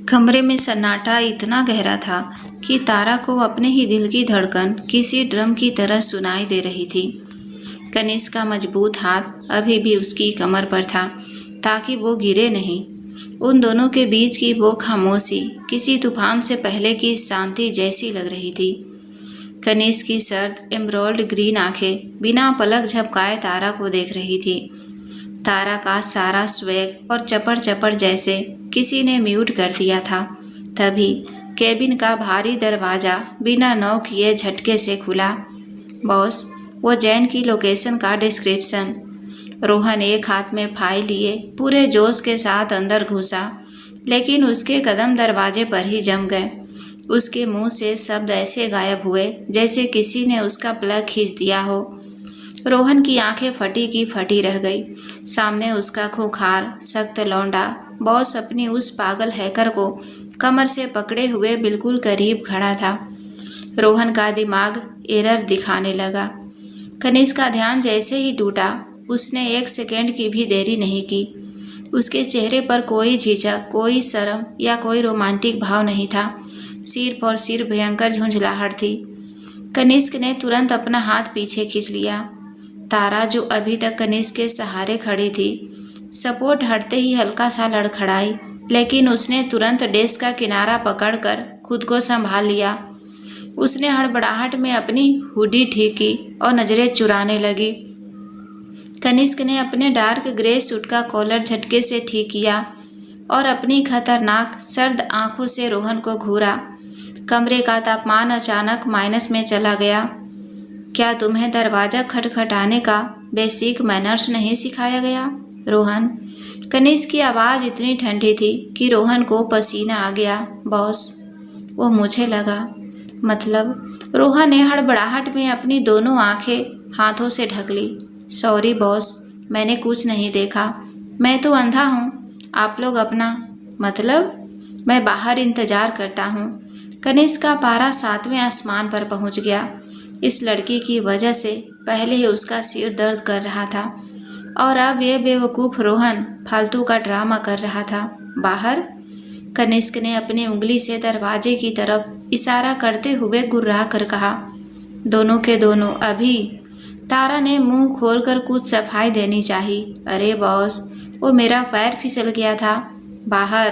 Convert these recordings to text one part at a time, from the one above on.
कमरे में सन्नाटा इतना गहरा था कि तारा को अपने ही दिल की धड़कन किसी ड्रम की तरह सुनाई दे रही थी। कनिष्क का मजबूत हाथ अभी भी उसकी कमर पर था ताकि वो गिरे नहीं। उन दोनों के बीच की वो खामोशी किसी तूफान से पहले की शांति जैसी लग रही थी। कनिष्क की सर्द एमराल्ड ग्रीन आंखें बिना पलक झपकाए तारा को देख रही थी। तारा का सारा स्वैग और चपड़ चपड़ जैसे किसी ने म्यूट कर दिया था। तभी केबिन का भारी दरवाज़ा बिना नॉक किए झटके से खुला। बॉस, वो जैन की लोकेशन का डिस्क्रिप्शन। रोहन एक हाथ में फाइल लिए पूरे जोश के साथ अंदर घुसा, लेकिन उसके कदम दरवाजे पर ही जम गए। उसके मुंह से शब्द ऐसे गायब हुए जैसे किसी ने उसका प्लग खींच दिया हो। रोहन की आंखें फटी की फटी रह गई। सामने उसका खूंखार सख्त लौंडा बॉस अपनी उस पागल हैकर को कमर से पकड़े हुए बिल्कुल करीब खड़ा था। रोहन का दिमाग एरर दिखाने लगा। कनिष्क का ध्यान जैसे ही टूटा, उसने एक सेकेंड की भी देरी नहीं की। उसके चेहरे पर कोई झिझक, कोई शर्म या कोई रोमांटिक भाव नहीं था। सिर्फ और सिर्फ भयंकर झुंझलाहट थी। कनिष्क ने तुरंत अपना हाथ पीछे खींच लिया। तारा, जो अभी तक कनिष्क के सहारे खड़ी थी, सपोर्ट हटते ही हल्का सा लड़खड़ाई, लेकिन उसने तुरंत डेस्क का किनारा पकड़कर खुद को संभाल लिया। उसने हड़बड़ाहट में अपनी हुडी ठीक की और नजरें चुराने लगी। कनिष्क ने अपने डार्क ग्रे सूट का कॉलर झटके से ठीक किया और अपनी खतरनाक सर्द आंखों से रोहन को घूरा। कमरे का तापमान अचानक माइनस में चला गया। क्या तुम्हें दरवाज़ा खटखटाने का बेसिक मैनर्स नहीं सिखाया गया, रोहन? कनिष्क की आवाज़ इतनी ठंडी थी कि रोहन को पसीना आ गया। बॉस, वो मुझे लगा। मतलब? रोहन ने हड़बड़ाहट में अपनी दोनों आंखें हाथों से ढक ली। सॉरी बॉस, मैंने कुछ नहीं देखा। मैं तो अंधा हूँ। आप लोग अपना मतलब? मैं बाहर इंतज़ार करता हूँ। कनिष्क का पारा 7वें आसमान पर पहुँच गया। इस लड़की की वजह से पहले ही उसका सिर दर्द कर रहा था और अब ये बेवकूफ़ रोहन फालतू का ड्रामा कर रहा था। बाहर? कनिष्क ने अपनी उंगली से दरवाजे की तरफ इशारा करते हुए गुर्रा कर कहा। दोनों के दोनों अभी? तारा ने मुंह खोलकर कुछ सफाई देनी चाहिए। अरे बॉस, वो मेरा पैर फिसल गया था। बाहर?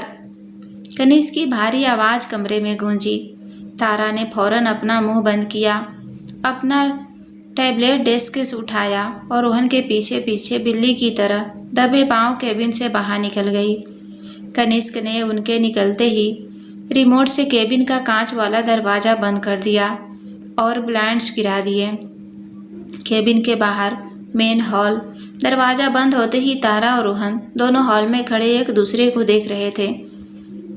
कनिष्क की भारी आवाज़ कमरे में गूंजी। तारा ने फौरन अपना मुंह बंद किया, अपना टैबलेट डेस्क से उठाया और रोहन के पीछे पीछे बिल्ली की तरह दबे पांव केबिन से बाहर निकल गई। कनिष्क ने उनके निकलते ही रिमोट से केबिन का कांच वाला दरवाज़ा बंद कर दिया और ब्लाइंड्स गिरा दिए। केबिन के बाहर मेन हॉल। दरवाज़ा बंद होते ही तारा और रोहन दोनों हॉल में खड़े एक दूसरे को देख रहे थे।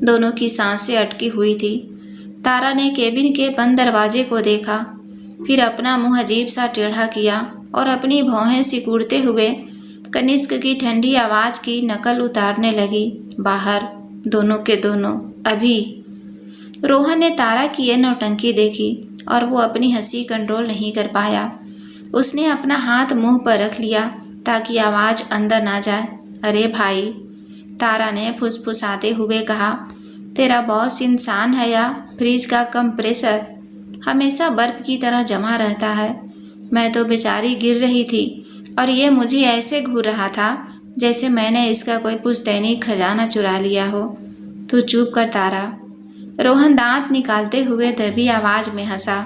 दोनों की सांसें अटकी हुई थी। तारा ने केबिन के बंद दरवाजे को देखा, फिर अपना मुंह अजीब सा टेढ़ा किया और अपनी भौहें सिकुड़ते हुए कनिष्क की ठंडी आवाज़ की नकल उतारने लगी। बाहर? दोनों के दोनों अभी? रोहन ने तारा की यह नौटंकी देखी और वो अपनी हंसी कंट्रोल नहीं कर पाया। उसने अपना हाथ मुंह पर रख लिया ताकि आवाज़ अंदर ना जाए। अरे भाई, तारा ने फुसफुसाते हुए कहा, तेरा बॉस इंसान है या फ्रिज का कंप्रेसर? हमेशा बर्फ की तरह जमा रहता है। मैं तो बेचारी गिर रही थी और ये मुझे ऐसे घूर रहा था जैसे मैंने इसका कोई पुश्तैनी खजाना चुरा लिया हो। तू चुप कर तारा। रोहन दांत निकालते हुए दबी आवाज़ में हंसा।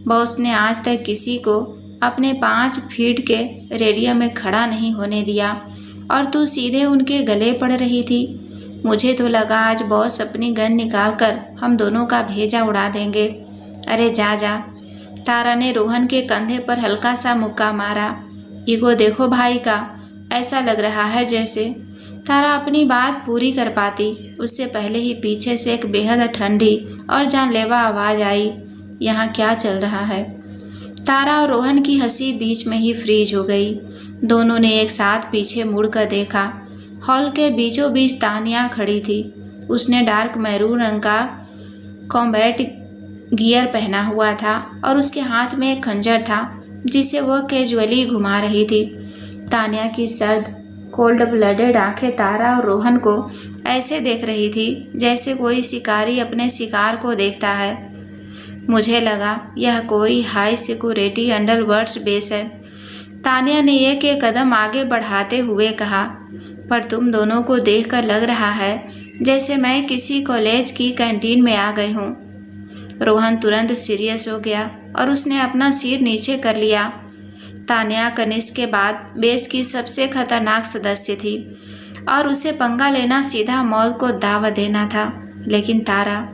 बॉस ने आज तक किसी को अपने 5 फीट के रेडियम में खड़ा नहीं होने दिया और तू सीधे उनके गले पड़ रही थी। मुझे तो लगा आज बॉस अपनी गन निकाल कर हम दोनों का भेजा उड़ा देंगे। अरे जा जा। तारा ने रोहन के कंधे पर हल्का सा मुक्का मारा। ईगो देखो भाई का, ऐसा लग रहा है जैसे। तारा अपनी बात पूरी कर पाती उससे पहले ही पीछे से एक बेहद ठंडी और जानलेवा आवाज़ आई। यहाँ क्या चल रहा है? तारा और रोहन की हंसी बीच में ही फ्रीज हो गई। दोनों ने एक साथ पीछे मुड़कर देखा। हॉल के बीचों बीच तानिया खड़ी थी। उसने डार्क मैरून रंग का कॉम्बैट गियर पहना हुआ था और उसके हाथ में एक खंजर था जिसे वह कैजुअली घुमा रही थी। तानिया की सर्द कोल्ड ब्लडेड आंखें तारा और रोहन को ऐसे देख रही थी जैसे कोई शिकारी अपने शिकार को देखता है। मुझे लगा यह कोई हाई सिक्योरिटी अंडरवर्ल्ड बेस है। तानिया ने एक एक कदम आगे बढ़ाते हुए कहा, पर तुम दोनों को देखकर लग रहा है जैसे मैं किसी कॉलेज की कैंटीन में आ गई हूँ। रोहन तुरंत सीरियस हो गया और उसने अपना सिर नीचे कर लिया। तानिया कनिष्क के बाद बेस की सबसे खतरनाक सदस्य थी और उसे पंगा लेना सीधा मौत को दावत देना था। लेकिन तारा,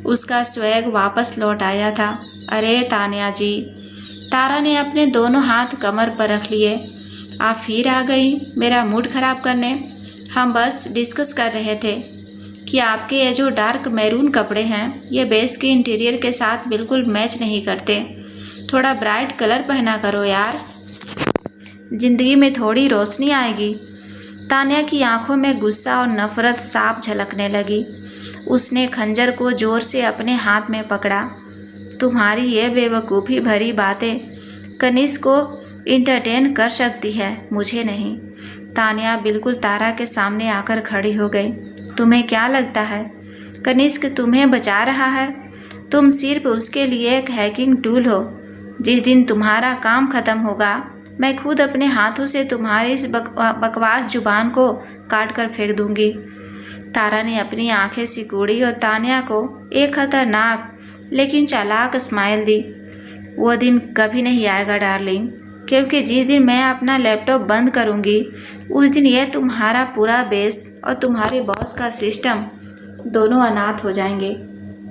उसका स्वैग वापस लौट आया था। अरे तानिया जी, तारा ने अपने दोनों हाथ कमर पर रख लिए। आप फिर आ गई मेरा मूड खराब करने। हम बस डिस्कस कर रहे थे कि आपके ये जो डार्क मैरून कपड़े हैं ये बेस के इंटीरियर के साथ बिल्कुल मैच नहीं करते। थोड़ा ब्राइट कलर पहना करो यार, जिंदगी में थोड़ी रोशनी आएगी। तानिया की आंखों में गुस्सा और नफरत साफ झलकने लगी। उसने खंजर को जोर से अपने हाथ में पकड़ा। तुम्हारी ये बेवकूफ़ी भरी बातें कनिष्क को इंटरटेन कर सकती है, मुझे नहीं। तानिया बिल्कुल तारा के सामने आकर खड़ी हो गई। तुम्हें क्या लगता है कनिष्क तुम्हें बचा रहा है? तुम सिर्फ उसके लिए एक हैकिंग टूल हो। जिस दिन तुम्हारा काम खत्म होगा मैं खुद अपने हाथों से तुम्हारी इस बकवास जुबान को काट कर फेंक दूंगी। तारा ने अपनी आंखें सिकुड़ी और तानिया को एक खतरनाक लेकिन चालाक स्माइल दी। वो दिन कभी नहीं आएगा डार्लिंग, क्योंकि जिस दिन मैं अपना लैपटॉप बंद करूंगी उस दिन यह तुम्हारा पूरा बेस और तुम्हारे बॉस का सिस्टम दोनों अनाथ हो जाएंगे।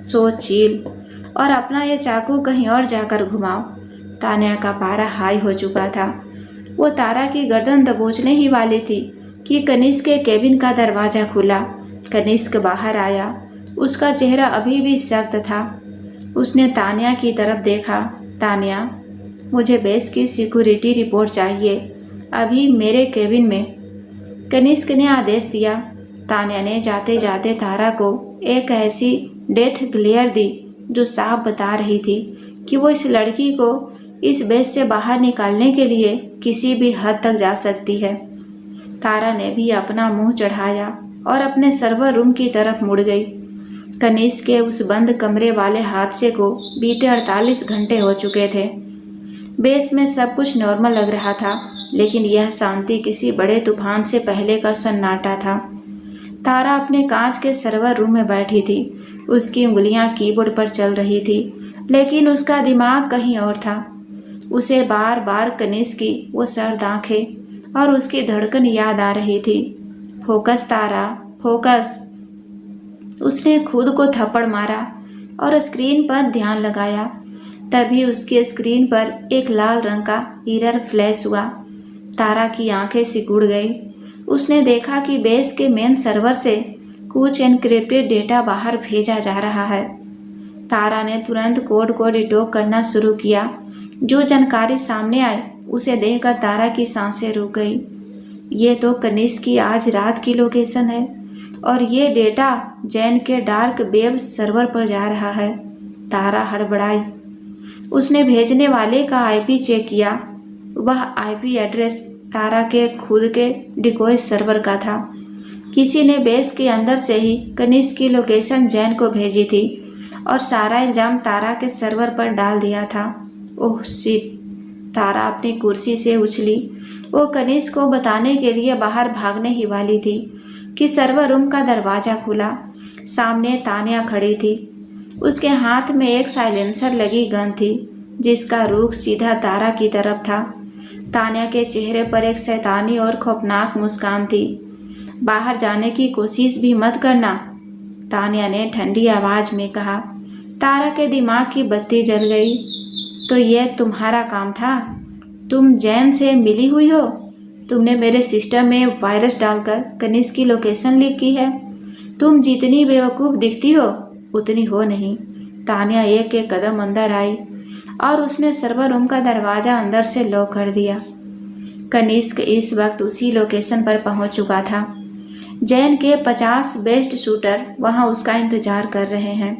सो चिल और अपना ये चाकू कहीं और जाकर घुमाओ। तानिया का पारा हाई हो चुका था। वो तारा की गर्दन दबोचने ही वाली थी कि कनिष्क के केबिन का दरवाज़ा खुला। कनिष्क बाहर आया। उसका चेहरा अभी भी सख्त था। उसने तानिया की तरफ देखा। तानिया, मुझे बेस की सिक्योरिटी रिपोर्ट चाहिए, अभी मेरे केबिन में। कनिष्क ने आदेश दिया। तानिया ने जाते जाते तारा को एक ऐसी डेथ ग्लेयर दी जो साफ बता रही थी कि वो इस लड़की को इस बेस से बाहर निकालने के लिए किसी भी हद तक जा सकती है। तारा ने भी अपना मुंह चढ़ाया और अपने सर्वर रूम की तरफ मुड़ गई। कनिष्क के उस बंद कमरे वाले हादसे को बीते 48 घंटे हो चुके थे। बेस में सब कुछ नॉर्मल लग रहा था, लेकिन यह शांति किसी बड़े तूफान से पहले का सन्नाटा था। तारा अपने कांच के सर्वर रूम में बैठी थी। उसकी उंगलियां कीबोर्ड पर चल रही थी, लेकिन उसका दिमाग कहीं और था। उसे बार बार कनिष्क की वो सर्द आंखें और उसकी धड़कन याद आ रही थी। फोकस तारा, फोकस। उसने खुद को थप्पड़ मारा और स्क्रीन पर ध्यान लगाया। तभी उसकी स्क्रीन पर एक लाल रंग का एरर फ्लैश हुआ। तारा की आंखें सिकुड़ गई। उसने देखा कि बेस के मेन सर्वर से कुछ एन्क्रिप्टेड डेटा बाहर भेजा जा रहा है। तारा ने तुरंत कोड को डिकोड करना शुरू किया। जो जानकारी सामने आई उसे देखकर तारा की सांसें रुक गई। ये तो कनिष्क की आज रात की लोकेशन है और ये डेटा जैन के डार्क वेब सर्वर पर जा रहा है। तारा हड़बड़ाई। उसने भेजने वाले का आईपी चेक किया। वह आईपी एड्रेस तारा के खुद के डिकोय सर्वर का था। किसी ने बेस के अंदर से ही कनिष्क की लोकेशन जैन को भेजी थी और सारा इल्जाम तारा के सर्वर पर डाल दिया था। Oh shit! तारा अपनी कुर्सी से उछली। वो कनिष्क को बताने के लिए बाहर भागने ही वाली थी कि सर्वर रूम का दरवाज़ा खुला। सामने तानिया खड़ी थी। उसके हाथ में एक साइलेंसर लगी गन थी जिसका रुख सीधा तारा की तरफ था। तानिया के चेहरे पर एक शैतानी और खौफनाक मुस्कान थी। बाहर जाने की कोशिश भी मत करना, तानिया ने ठंडी आवाज़ में कहा। तारा के दिमाग की बत्ती जल गई। तो यह तुम्हारा काम था? तुम जैन से मिली हुई हो? तुमने मेरे सिस्टम में वायरस डालकर कनिष्क की लोकेशन लीक की है? तुम जितनी बेवकूफ़ दिखती हो उतनी हो नहीं। तानिया एक एक कदम अंदर आई और उसने सर्वर रूम का दरवाज़ा अंदर से लॉक कर दिया। कनिष्क इस वक्त उसी लोकेशन पर पहुंच चुका था। जैन के 50 बेस्ट शूटर वहां उसका इंतजार कर रहे हैं।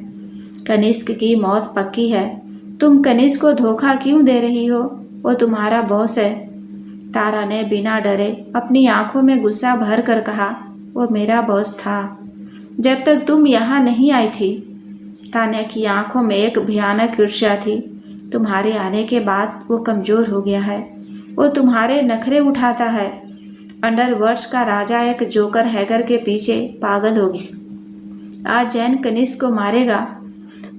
कनिष्क की मौत पक्की है। तुम कनिष्क को धोखा क्यों दे रही हो? वो तुम्हारा बॉस है। तारा ने बिना डरे अपनी आंखों में गुस्सा भर कर कहा, वो मेरा बॉस था जब तक तुम यहाँ नहीं आई थी। तान्या की आंखों में एक भयानक ईर्ष्या थी। तुम्हारे आने के बाद वो कमजोर हो गया है। वो तुम्हारे नखरे उठाता है। अंडरवर्ल्ड्स का राजा एक जोकर हैकर के पीछे पागल होगी। आज जैन कनिष्क को मारेगा।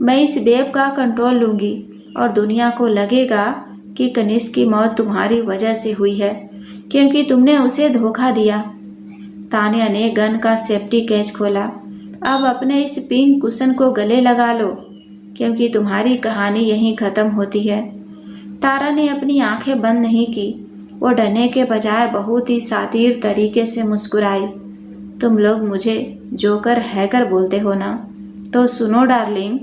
मैं इस बेब का कंट्रोल लूंगी और दुनिया को लगेगा कि कनिष्क की मौत तुम्हारी वजह से हुई है, क्योंकि तुमने उसे धोखा दिया। तान्या ने गन का सेफ्टी कैच खोला। अब अपने इस पिंक कुशन को गले लगा लो, क्योंकि तुम्हारी कहानी यहीं ख़त्म होती है। तारा ने अपनी आंखें बंद नहीं की। वो डरने के बजाय बहुत ही शातिर तरीके से मुस्कुराई। तुम लोग मुझे जोकर हैकर बोलते हो ना, तो सुनो डार्लिंग।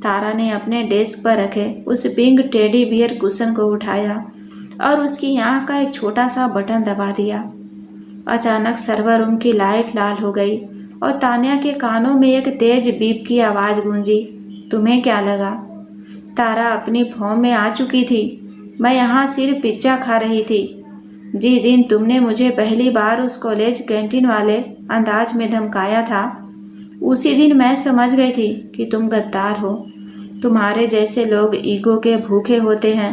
तारा ने अपने डेस्क पर रखे उस पिंक टेडी बियर कुशन को उठाया और उसकी आंख का एक छोटा सा बटन दबा दिया। अचानक सर्वर रूम की लाइट लाल हो गई और तान्या के कानों में एक तेज बीप की आवाज़ गूंजी। तुम्हें क्या लगा? तारा अपनी फॉर्म में आ चुकी थी। मैं यहाँ सिर्फ पिज्जा खा रही थी। जिस दिन तुमने मुझे पहली बार उस कॉलेज कैंटीन वाले अंदाज में धमकाया था, उसी दिन मैं समझ गई थी कि तुम गद्दार हो। तुम्हारे जैसे लोग ईगो के भूखे होते हैं।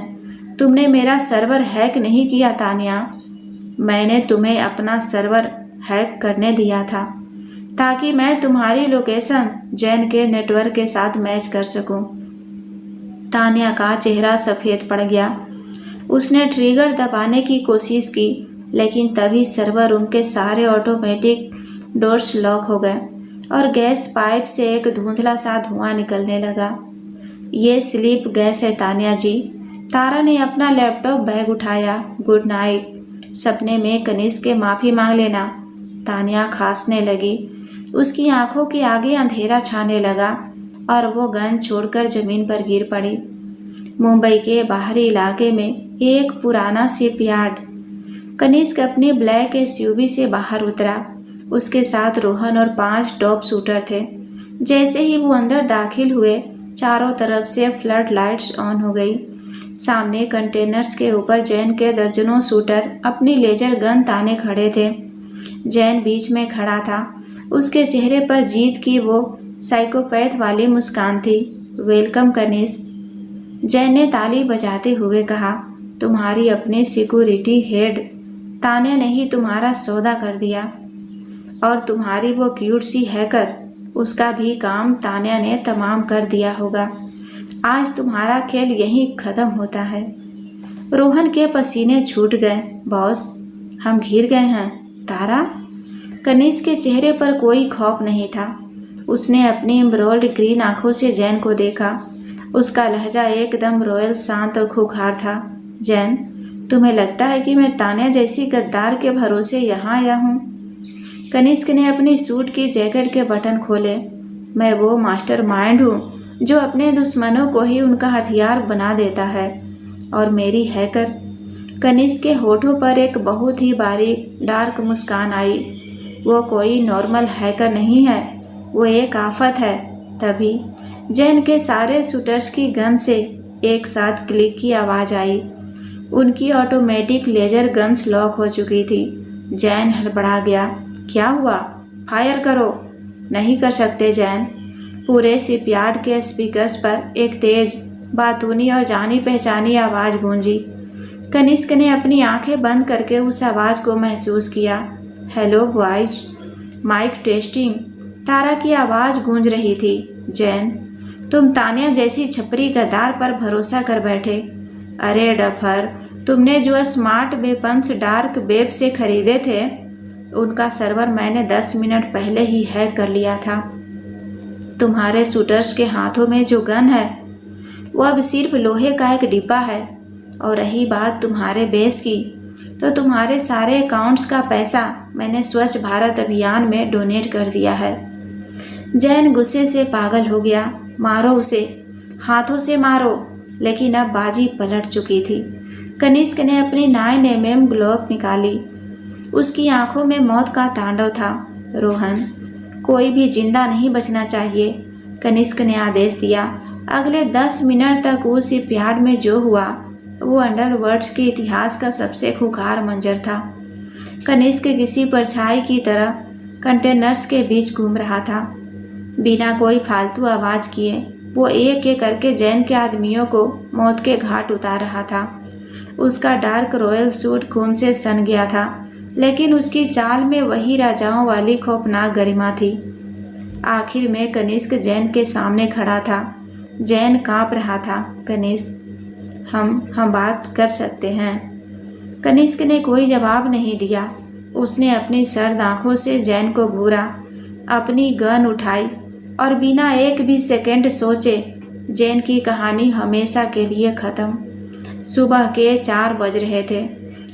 तुमने मेरा सर्वर हैक नहीं किया तान्या। मैंने तुम्हें अपना सर्वर हैक करने दिया था ताकि मैं तुम्हारी लोकेशन जैन के नेटवर्क के साथ मैच कर सकूं। तान्या का चेहरा सफ़ेद पड़ गया। उसने ट्रिगर दबाने की कोशिश की, लेकिन तभी सर्वर रूम के सारे ऑटोमेटिक डोर्स लॉक हो गए और गैस पाइप से एक धुंधला सा धुआं निकलने लगा। ये स्लीप गैस है तान्या जी। तारा ने अपना लैपटॉप बैग उठाया। Good night. सपने में कनिष्क के माफ़ी मांग लेना। तान्या खांसने लगी। उसकी आंखों के आगे अंधेरा छाने लगा और वो गन छोड़कर ज़मीन पर गिर पड़ी। मुंबई के बाहरी इलाके में एक पुराना शिपयार्ड। कनिष्क अपनी ब्लैक एसयूवी से बाहर उतरा। उसके साथ रोहन और 5 टॉप शूटर थे। जैसे ही वो अंदर दाखिल हुए, चारों तरफ से फ्लड लाइट्स ऑन हो गई। सामने कंटेनर्स के ऊपर जैन के दर्जनों शूटर अपनी लेजर गन ताने खड़े थे। जैन बीच में खड़ा था। उसके चेहरे पर जीत की वो साइकोपैथ वाली मुस्कान थी। वेलकम कनिष्क, जैन ने ताली बजाते हुए कहा। तुम्हारी अपनी सिक्योरिटी हेड तान्या ने ही तुम्हारा सौदा कर दिया, और तुम्हारी वो क्यूट सी हैकर, उसका भी काम तान्या ने तमाम कर दिया होगा। आज तुम्हारा खेल यहीं ख़त्म होता है। रोहन के पसीने छूट गए। बॉस, हम घिर गए हैं। तारा? कनिष्क के चेहरे पर कोई खौफ नहीं था। उसने अपनी एम्ब्रॉयड ग्रीन आंखों से जैन को देखा। उसका लहजा एकदम रॉयल, शांत और खूंखार था। जैन, तुम्हें लगता है कि मैं तान्या जैसी गद्दार के भरोसे यहाँ आया हूँ? कनिष्क ने अपनी सूट की जैकेट के बटन खोले। मैं वो मास्टरमाइंड हूँ जो अपने दुश्मनों को ही उनका हथियार बना देता है। और मेरी हैकर। कनिष्क के होठों पर एक बहुत ही बारीक डार्क मुस्कान आई। वो कोई नॉर्मल हैकर नहीं है, वो एक आफत है। तभी जैन के सारे शूटर्स की गन से एक साथ क्लिक की आवाज़ आई। उनकी ऑटोमेटिक लेजर गन्स लॉक हो चुकी थी। जैन हड़बड़ा गया। क्या हुआ? फायर करो। नहीं कर सकते जैन। पूरे शिपयार्ड के स्पीकर्स पर एक तेज, बातूनी और जानी पहचानी आवाज़ गूंजी। कनिष्क ने अपनी आंखें बंद करके उस आवाज़ को महसूस किया। Hello boys, mic testing. Tara की आवाज़ गूंज रही थी। जैन, तुम तान्या जैसी छपरी गद्दार पर भरोसा कर बैठे। अरे डफर, तुमने जो स्मार्ट वेपन्स डार्क वेब से खरीदे थे, उनका सर्वर मैंने 10 मिनट पहले ही हैक कर लिया था। तुम्हारे शूटर्स के हाथों में जो गन है, वो अब सिर्फ लोहे का एक डिब्बा है। और रही बात तुम्हारे बेस की, तो तुम्हारे सारे अकाउंट्स का पैसा मैंने स्वच्छ भारत अभियान में डोनेट कर दिया है। जैन गुस्से से पागल हो गया। मारो उसे, हाथों से मारो। लेकिन अब बाजी पलट चुकी थी। कनिष्क ने अपनी 9mm ग्लोव निकाली। उसकी आंखों में मौत का तांडव था। रोहन, कोई भी जिंदा नहीं बचना चाहिए, कनिष्क ने आदेश दिया। अगले 10 मिनट तक उस शिपयार्ड में जो हुआ, वो अंडरवर्ल्ड्स के इतिहास का सबसे खूंखार मंजर था। कनिष्क किसी परछाई की तरह कंटेनर्स के बीच घूम रहा था। बिना कोई फालतू आवाज़ किए वो एक एक करके जैन के आदमियों को मौत के घाट उतार रहा था। उसका डार्क रॉयल सूट खून से सन गया था, लेकिन उसकी चाल में वही राजाओं वाली खौफनाक गरिमा थी। आखिर में कनिष्क जैन के सामने खड़ा था। जैन कांप रहा था। कनिष्क, हम बात कर सकते हैं। कनिष्क ने कोई जवाब नहीं दिया। उसने अपनी सर्द आंखों से जैन को घूरा, अपनी गन उठाई और बिना एक भी सेकंड सोचे जैन की कहानी हमेशा के लिए ख़त्म। सुबह के 4 बज रहे थे।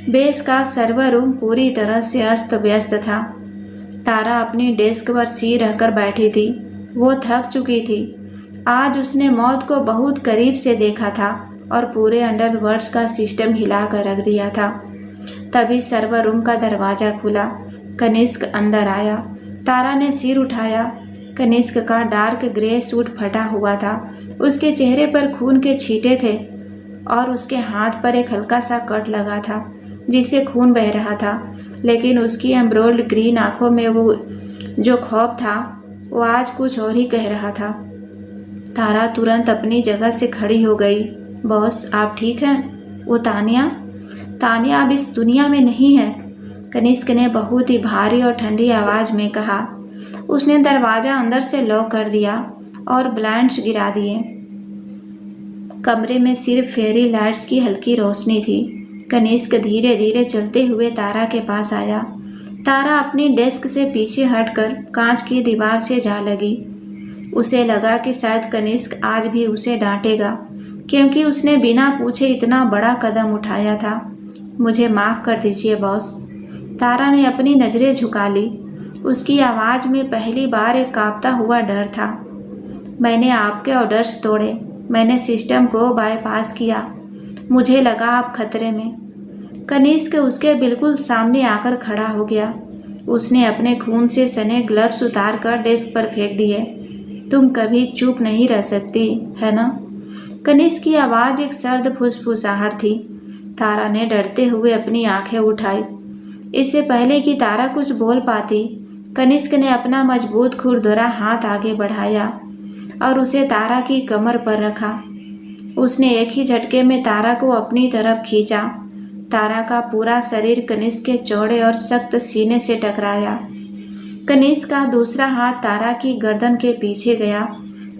बेस का सर्वर रूम पूरी तरह से अस्त व्यस्त था। तारा अपनी डेस्क पर सिर रखकर बैठी थी। वो थक चुकी थी। आज उसने मौत को बहुत करीब से देखा था और पूरे अंडरवर्ल्ड्स का सिस्टम हिला कर रख दिया था। तभी सर्वर रूम का दरवाज़ा खुला। कनिष्क अंदर आया। तारा ने सिर उठाया। कनिष्क का डार्क ग्रे सूट फटा हुआ था। उसके चेहरे पर खून के छींटे थे और उसके हाथ पर एक हल्का सा कट लगा था जिससे खून बह रहा था, लेकिन उसकी एम्ब्रोल्ड ग्रीन आंखों में वो जो खौफ था वो आज कुछ और ही कह रहा था। तारा तुरंत अपनी जगह से खड़ी हो गई। बॉस, आप ठीक हैं? वो तानिया अब इस दुनिया में नहीं है, कनिष्क ने बहुत ही भारी और ठंडी आवाज़ में कहा। उसने दरवाज़ा अंदर से लॉक कर दिया और ब्लाइंड्स गिरा दिए। कमरे में सिर्फ फेरी लाइट्स की हल्की रोशनी थी। कनिष्क धीरे धीरे चलते हुए तारा के पास आया। तारा अपनी डेस्क से पीछे हटकर कांच की दीवार से जा लगी। उसे लगा कि शायद कनिष्क आज भी उसे डांटेगा, क्योंकि उसने बिना पूछे इतना बड़ा कदम उठाया था। मुझे माफ़ कर दीजिए बॉस। तारा ने अपनी नज़रें झुका ली। उसकी आवाज़ में पहली बार एक कांपता हुआ डर था। मैंने आपके ऑर्डर्स तोड़े, मैंने सिस्टम को बाईपास किया। मुझे लगा आप खतरे में। कनिष्क उसके बिल्कुल सामने आकर खड़ा हो गया। उसने अपने खून से सने ग्लव्स उतार कर डेस्क पर फेंक दिए। तुम कभी चुप नहीं रह सकती, है ना? कनिष्क की आवाज़ एक सर्द फुसफुसाहट थी। तारा ने डरते हुए अपनी आंखें उठाई। इससे पहले कि तारा कुछ बोल पाती, कनिष्क ने अपना मजबूत खुरदुरा हाथ आगे बढ़ाया और उसे तारा की कमर पर रखा। उसने एक ही झटके में तारा को अपनी तरफ खींचा। तारा का पूरा शरीर कनिष्क के चौड़े और सख्त सीने से टकराया। कनिष्क का दूसरा हाथ तारा की गर्दन के पीछे गया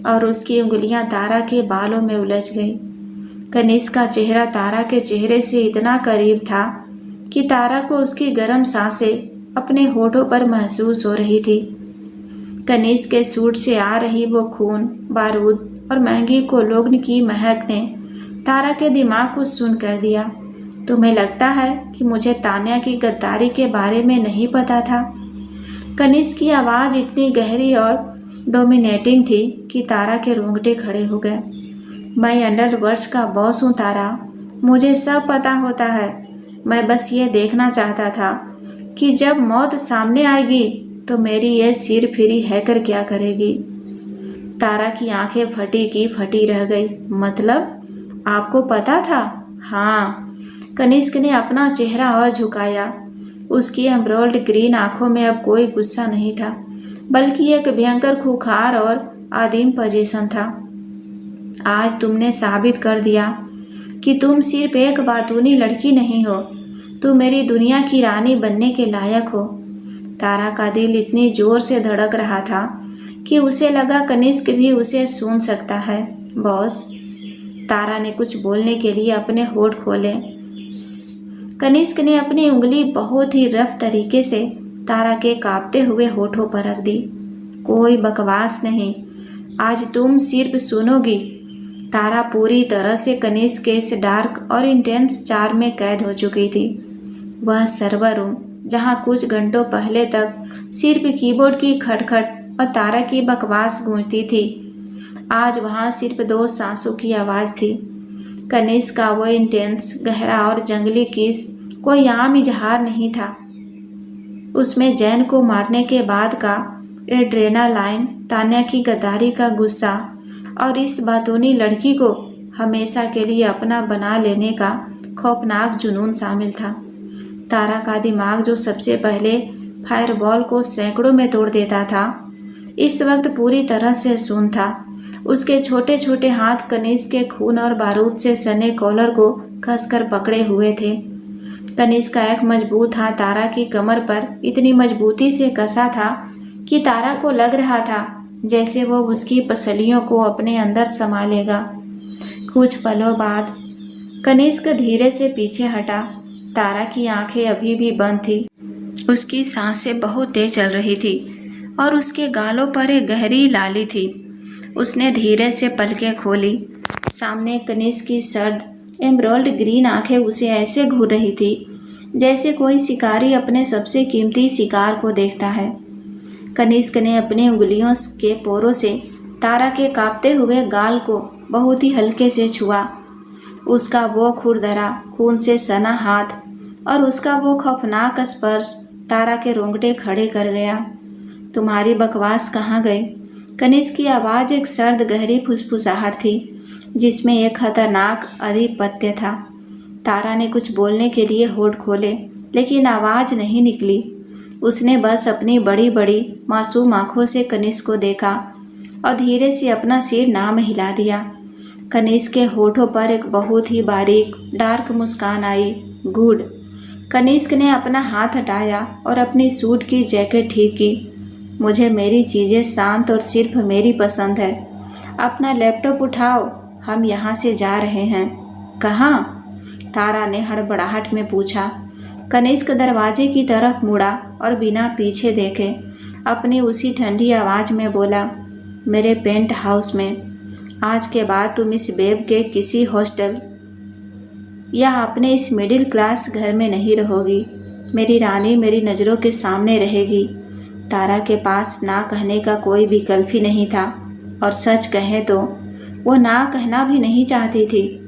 और उसकी उंगलियां तारा के बालों में उलझ गई। कनिष्क का चेहरा तारा के चेहरे से इतना करीब था कि तारा को उसकी गर्म सांसें अपने होठों पर महसूस हो रही थी। कनिष्क के सूट से आ रही वो खून, बारूद और महंगी कोलोग्न की महक ने तारा के दिमाग को सुन्न कर दिया। तुम्हें लगता है कि मुझे तान्या की गद्दारी के बारे में नहीं पता था? कनिष्क की आवाज़ इतनी गहरी और डोमिनेटिंग थी कि तारा के रोंगटे खड़े हो गए। मैं अंडरवर्ल्ड्स का बॉस हूँ तारा, मुझे सब पता होता है। मैं बस ये देखना चाहता था कि जब मौत सामने आएगी तो मेरी ये सिर फिरी हैकर क्या करेगी। तारा की आंखें फटी की फटी रह गई। मतलब आपको पता था? हाँ। कनिष्क ने अपना चेहरा और झुकाया। उसकी एम्ब्रोल्ड ग्रीन आंखों में अब कोई गुस्सा नहीं था, बल्कि एक भयंकर खूंखार और आदिम पोजीशन था। आज तुमने साबित कर दिया कि तुम सिर्फ एक बातूनी लड़की नहीं हो, तुम मेरी दुनिया की रानी बनने के लायक हो। तारा का दिल इतनी जोर से धड़क रहा था कि उसे लगा कनिष्क भी उसे सुन सकता है। बॉस, तारा ने कुछ बोलने के लिए अपने होठ खोले। कनिष्क ने अपनी उंगली बहुत ही रफ तरीके से तारा के कांपते हुए होठों पर रख दी। कोई बकवास नहीं, आज तुम सिर्फ सुनोगी। तारा पूरी तरह से कनिष्क के इस डार्क और इंटेंस चार्म में कैद हो चुकी थी। वह सर्वर रूम, जहाँ कुछ घंटों पहले तक सिर्फ कीबोर्ड की खटखट और तारा की बकवास गूंजती थी, आज वहाँ सिर्फ 2 सांसों की आवाज़ थी। कनिष्क का वो इंटेंस, गहरा और जंगली किस कोई आम इजहार नहीं था। उसमें जैन को मारने के बाद का एड्रेनालाइन, तान्या की गद्दारी का गुस्सा और इस बातूनी लड़की को हमेशा के लिए अपना बना लेने का खौफनाक जुनून शामिल था। तारा का दिमाग जो सबसे पहले फायरबॉल को सैकड़ों में तोड़ देता था, इस वक्त पूरी तरह से शून्य था। उसके छोटे छोटे हाथ कनिष्क के खून और बारूद से सने कॉलर को कसकर पकड़े हुए थे। कनिष्क का एक मजबूत हाथ तारा की कमर पर इतनी मजबूती से कसा था कि तारा को लग रहा था जैसे वो उसकी पसलियों को अपने अंदर समा लेगा। कुछ पलों बाद कनिष्क धीरे से पीछे हटा। तारा की आंखें अभी भी बंद थी। उसकी सांसें बहुत तेज चल रही थी और उसके गालों पर एक गहरी लाली थी। उसने धीरे से पलकें खोली। सामने कनिष्क की सर्द एमराल्ड ग्रीन आंखें उसे ऐसे घूर रही थी जैसे कोई शिकारी अपने सबसे कीमती शिकार को देखता है। कनिष्क ने अपनी उंगलियों के पोरों से तारा के कांपते हुए गाल को बहुत ही हल्के से छुआ। उसका वो खुरदरा खून से सना हाथ और उसका वो खौफनाक स्पर्श तारा के रोंगटे खड़े कर गया। तुम्हारी बकवास कहाँ गई? कनिष्क की आवाज़ एक सर्द गहरी फुसफुसाहट थी जिसमें एक खतरनाक आधिपत्य था। तारा ने कुछ बोलने के लिए होठ खोले लेकिन आवाज़ नहीं निकली। उसने बस अपनी बड़ी बड़ी मासूम आंखों से कनिष्क को देखा और धीरे से अपना सिर नाम हिला दिया। कनिष्क के होठों पर एक बहुत ही बारीक डार्क मुस्कान आई। गुड। कनिष्क ने अपना हाथ हटाया और अपनी सूट की जैकेट ठीक की। मुझे मेरी चीज़ें शांत और सिर्फ मेरी पसंद है। अपना लैपटॉप उठाओ, हम यहाँ से जा रहे हैं। कहाँ? तारा ने हड़बड़ाहट में पूछा। कनिष्क दरवाजे की तरफ मुड़ा और बिना पीछे देखे अपनी उसी ठंडी आवाज़ में बोला, मेरे पेंट हाउस में। आज के बाद तुम इस बेब के किसी हॉस्टल या अपने इस मिडिल क्लास घर में नहीं रहोगी। मेरी रानी मेरी नज़रों के सामने रहेगी। तारा के पास ना कहने का कोई विकल्प ही नहीं था और सच कहें तो वो ना कहना भी नहीं चाहती थी।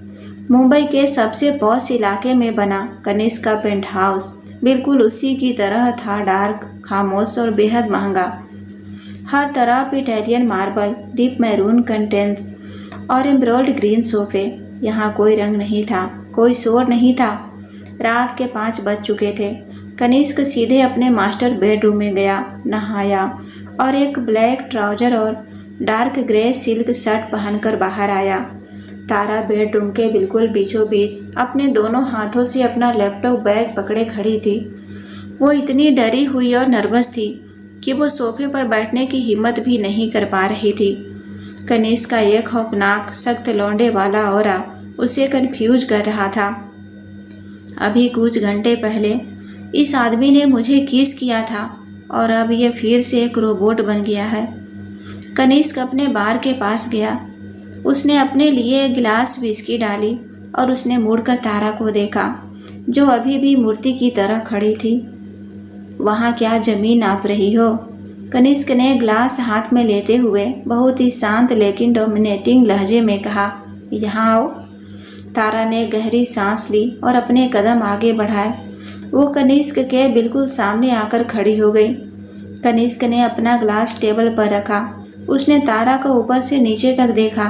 मुंबई के सबसे पॉश इलाके में बना कनिष्क का पेंट हाउस बिल्कुल उसी की तरह था, डार्क, खामोश और बेहद महंगा। हर तरफ Italian marble, deep maroon content और एम्ब्रॉयडर्ड ग्रीन सोफे। यहाँ कोई रंग नहीं था, कोई शोर नहीं था। रात के 5 बज चुके थे। कनिष्क सीधे अपने मास्टर बेडरूम में गया, नहाया और एक ब्लैक ट्राउज़र और डार्क ग्रे सिल्क शर्ट पहनकर बाहर आया। तारा बेडरूम के बिल्कुल बीचों बीच अपने दोनों हाथों से अपना लैपटॉप बैग पकड़े खड़ी थी। वो इतनी डरी हुई और नर्वस थी कि वो सोफे पर बैठने की हिम्मत भी नहीं कर पा रही थी। कनिष्क का ये खौफनाक सख्त लौंडे वाला ऑरा उसे कंफ्यूज कर रहा था। अभी कुछ घंटे पहले इस आदमी ने मुझे किस किया था और अब ये फिर से एक रोबोट बन गया है। कनिष्क अपने बार के पास गया। उसने अपने लिए एक गिलास विस्की डाली और उसने मुड़कर तारा को देखा जो अभी भी मूर्ति की तरह खड़ी थी। वहाँ क्या ज़मीन नाप रही हो? कनिष्क ने ग्लास हाथ में लेते हुए बहुत ही शांत लेकिन डोमिनेटिंग लहजे में कहा, यहाँ आओ। तारा ने गहरी सांस ली और अपने कदम आगे बढ़ाए। वो कनिष्क के बिल्कुल सामने आकर खड़ी हो गई। कनिष्क ने अपना ग्लास टेबल पर रखा। उसने तारा को ऊपर से नीचे तक देखा।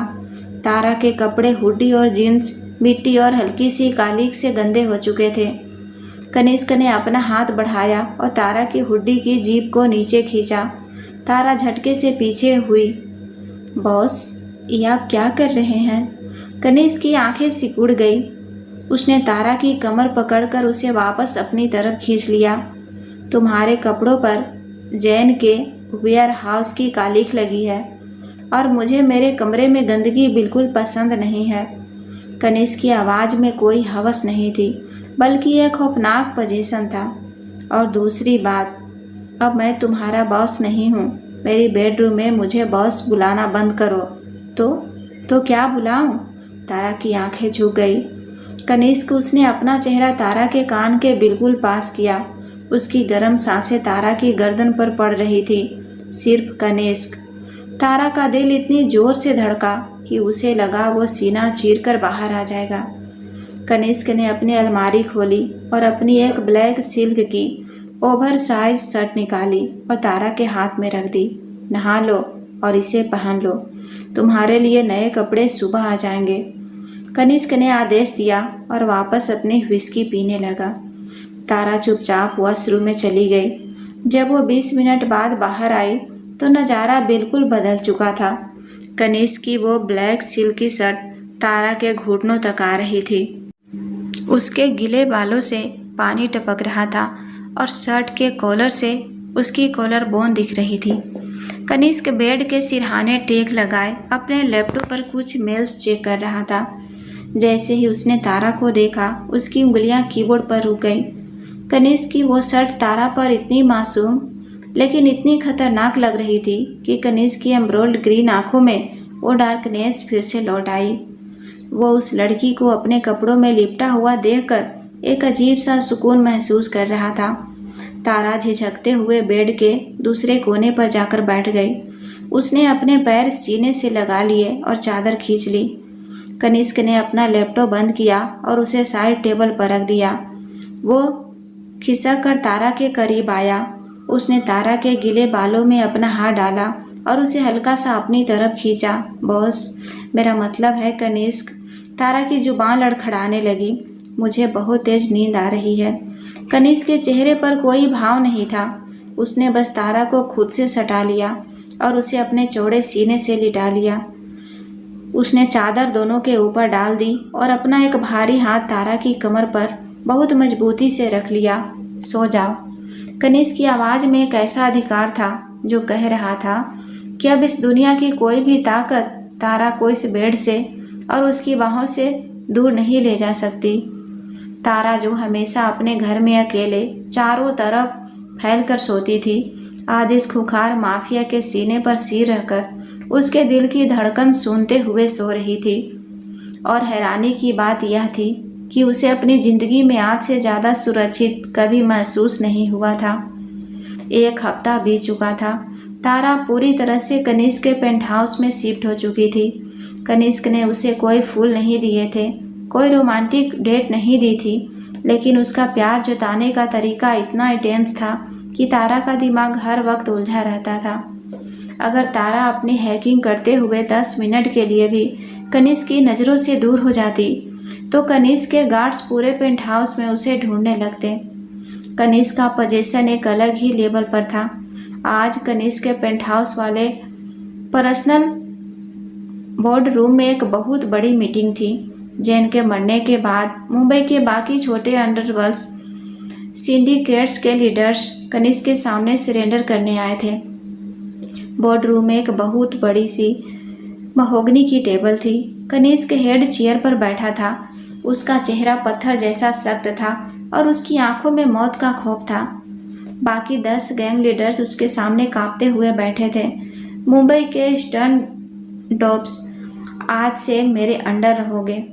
तारा के कपड़े, हुडी और जीन्स मिट्टी और हल्की सी कालीक से गंदे हो चुके थे। कनिष्क ने अपना हाथ बढ़ाया और तारा की हुडी की जीभ को नीचे खींचा। तारा झटके से पीछे हुई। बॉस, ये आप क्या कर रहे हैं? कनिष्क की आंखें सिकुड़ गई। उसने तारा की कमर पकड़कर उसे वापस अपनी तरफ खींच लिया। तुम्हारे कपड़ों पर जैन के वेयर हाउस की कालीख लगी है और मुझे मेरे कमरे में गंदगी बिल्कुल पसंद नहीं है। कनिष्क की आवाज़ में कोई हवस नहीं थी बल्कि एक खौफनाक पोजीशन था। और दूसरी बात, अब मैं तुम्हारा बॉस नहीं हूँ। मेरी बेडरूम में मुझे बॉस बुलाना बंद करो। तो क्या बुलाऊं? तारा की आंखें झुक गई। कनिष्क, उसने अपना चेहरा तारा के कान के बिल्कुल पास किया। उसकी गर्म सांसें तारा की गर्दन पर पड़ रही थी। सिर्फ कनिष्क। तारा का दिल इतनी जोर से धड़का कि उसे लगा वो सीना चीरकर बाहर आ जाएगा। कनिष्क ने अपनी अलमारी खोली और अपनी एक ब्लैक सिल्क की ओवरसाइज शर्ट निकाली और तारा के हाथ में रख दी। नहा लो और इसे पहन लो। तुम्हारे लिए नए कपड़े सुबह आ जाएंगे। कनिष्क ने आदेश दिया और वापस अपनी व्हिस्की पीने लगा। तारा चुपचाप वॉशरूम में चली गई। जब वो 20 मिनट बाद बाहर आई तो नज़ारा बिल्कुल बदल चुका था। कनिष्क की वो ब्लैक सिल्की शर्ट तारा के घुटनों तक आ रही थी। उसके गीले बालों से पानी टपक रहा था और शर्ट के कॉलर से उसकी कॉलर बोन दिख रही थी। कनिष्क बेड के सिरहाने टेक लगाए अपने लैपटॉप पर कुछ मेल्स चेक कर रहा था। जैसे ही उसने तारा को देखा, उसकी उंगलियां कीबोर्ड पर रुक गईं। कनिष्क की वो शर्ट तारा पर इतनी मासूम लेकिन इतनी खतरनाक लग रही थी कि कनिष्क की एम्ब्रोल्ड ग्रीन आंखों में वो डार्कनेस फिर से लौट आई। वो उस लड़की को अपने कपड़ों में लिपटा हुआ देखकर एक अजीब सा सुकून महसूस कर रहा था। तारा झिझकते हुए बेड के दूसरे कोने पर जाकर बैठ गई। उसने अपने पैर सीने से लगा लिए और चादर खींच ली। कनिष्क ने अपना लैपटॉप बंद किया और उसे साइड टेबल पर रख दिया। वो खिसक कर तारा के करीब आया। उसने तारा के गीले बालों में अपना हाथ डाला और उसे हल्का सा अपनी तरफ खींचा। बॉस, मेरा मतलब है कनिष्क। तारा की जुबान लड़खड़ाने लगी। मुझे बहुत तेज नींद आ रही है। कनिष्क के चेहरे पर कोई भाव नहीं था। उसने बस तारा को खुद से सटा लिया और उसे अपने चौड़े सीने से लिटा लिया। उसने चादर दोनों के ऊपर डाल दी और अपना एक भारी हाथ तारा की कमर पर बहुत मजबूती से रख लिया। सो जाओ। कनिष्क की आवाज़ में एक ऐसा अधिकार था जो कह रहा था कि अब इस दुनिया की कोई भी ताकत तारा को इस बेड से और उसकी बाहों से दूर नहीं ले जा सकती। तारा जो हमेशा अपने घर में अकेले चारों तरफ फैलकर सोती थी, आज इस खुखार माफिया के सीने पर सिर रखकर उसके दिल की धड़कन सुनते हुए सो रही थी। और हैरानी की बात यह थी कि उसे अपनी ज़िंदगी में आज से ज़्यादा सुरक्षित कभी महसूस नहीं हुआ था। 1 हफ्ता बीत चुका था। तारा पूरी तरह से कनिष्क के पेंट हाउस में शिफ्ट हो चुकी थी। कनिष्क ने उसे कोई फूल नहीं दिए थे, कोई रोमांटिक डेट नहीं दी थी, लेकिन उसका प्यार जताने का तरीका इतना इंटेंस था कि तारा का दिमाग हर वक्त उलझा रहता था। अगर तारा अपनी हैकिंग करते हुए 10 मिनट के लिए भी कनिष्क की नज़रों से दूर हो जाती तो कनिष्क के गार्ड्स पूरे पेंट हाउस में उसे ढूंढने लगते। कनिष्क का पोजीशन एक अलग ही लेवल पर था। आज कनिष्क के पेंट हाउस वाले पर्सनल बोर्ड रूम में एक बहुत बड़ी मीटिंग थी। जैन के मरने के बाद मुंबई के बाकी छोटे अंडरवर्ल्ड सिंडिकेट्स के लीडर्स कनिष्क के सामने सरेंडर करने आए थे। बोर्ड रूम में एक बहुत बड़ी सी महोगनी की टेबल थी। कनिष्क हेड चेयर पर बैठा था। उसका चेहरा पत्थर जैसा सख्त था और उसकी आंखों में मौत का खौफ था। बाकी 10 गैंग लीडर्स उसके सामने कांपते हुए बैठे थे। मुंबई के स्टर्न डॉप्स, आज से मेरे अंडर रहोगे।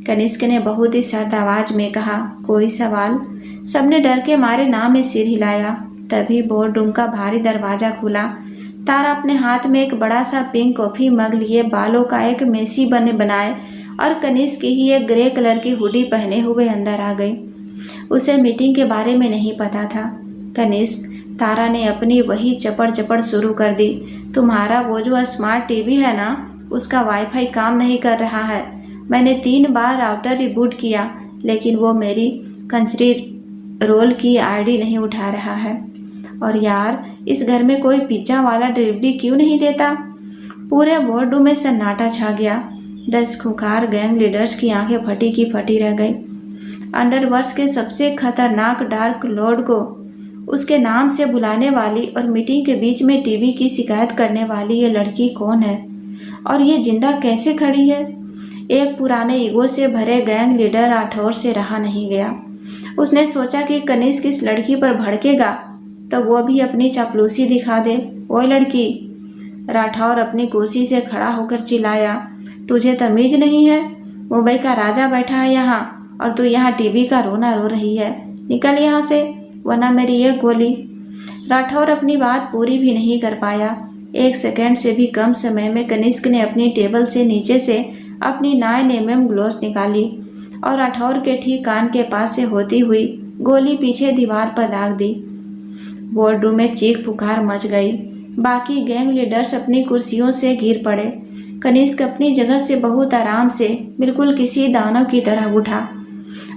कनिष्क ने बहुत ही सर्द आवाज में कहा, कोई सवाल? सबने डर के मारे ना में सिर हिलाया। तभी बोर्ड रूम का भारी दरवाजा खुला। तारा अपने हाथ में एक बड़ा सा पिंक कॉफी मग लिए बालों का एक मेसी बनाए और कनिष्क ही एक ग्रे कलर की हुडी पहने हुए अंदर आ गई। उसे मीटिंग के बारे में नहीं पता था। कनिष्क, तारा ने अपनी वही चपड़ शुरू कर दी। तुम्हारा वो जो स्मार्ट टीवी है ना, उसका वाईफाई काम नहीं कर रहा है। मैंने 3 बार राउटर रिबूट किया, लेकिन वो मेरी कंट्री रोल की आईडी नहीं उठा रहा है। और यार, इस घर में कोई पिज्ज़ा वाला डिलीवरी क्यों नहीं देता? पूरे बोर्ड रूम में सन्नाटा छा गया। 10 खुंखार गैंग लीडर्स की आंखें फटी की फटी रह गई। अंडरवर्ल्ड के सबसे खतरनाक डार्क लॉर्ड को उसके नाम से बुलाने वाली और मीटिंग के बीच में टीवी की शिकायत करने वाली ये लड़की कौन है और ये जिंदा कैसे खड़ी है? एक पुराने ईगो से भरे गैंग लीडर राठौर से रहा नहीं गया। उसने सोचा कि कनिष्क इस लड़की पर भड़केगा तो वो भी अपनी चापलूसी दिखा दे। ओए लड़की! राठौर अपनी कुर्सी से खड़ा होकर चिल्लाया, तुझे तमीज नहीं है? मुंबई का राजा बैठा है यहाँ और तू यहाँ टीवी का रोना रो रही है। निकल यहाँ से, वरना मेरी एक गोली। राठौर अपनी बात पूरी भी नहीं कर पाया। 1 सेकेंड से भी कम समय में कनिष्क ने अपनी टेबल से नीचे से अपनी 9mm ग्लोव्स निकाली और राठौर के ठीक कान के पास से होती हुई गोली पीछे दीवार पर दाग दी। बोर्ड रूम में चीख पुकार मच गई। बाकी गैंग लीडर्स अपनी कुर्सियों से गिर पड़े। कनिष्क अपनी जगह से बहुत आराम से, बिल्कुल किसी दानव की तरह उठा।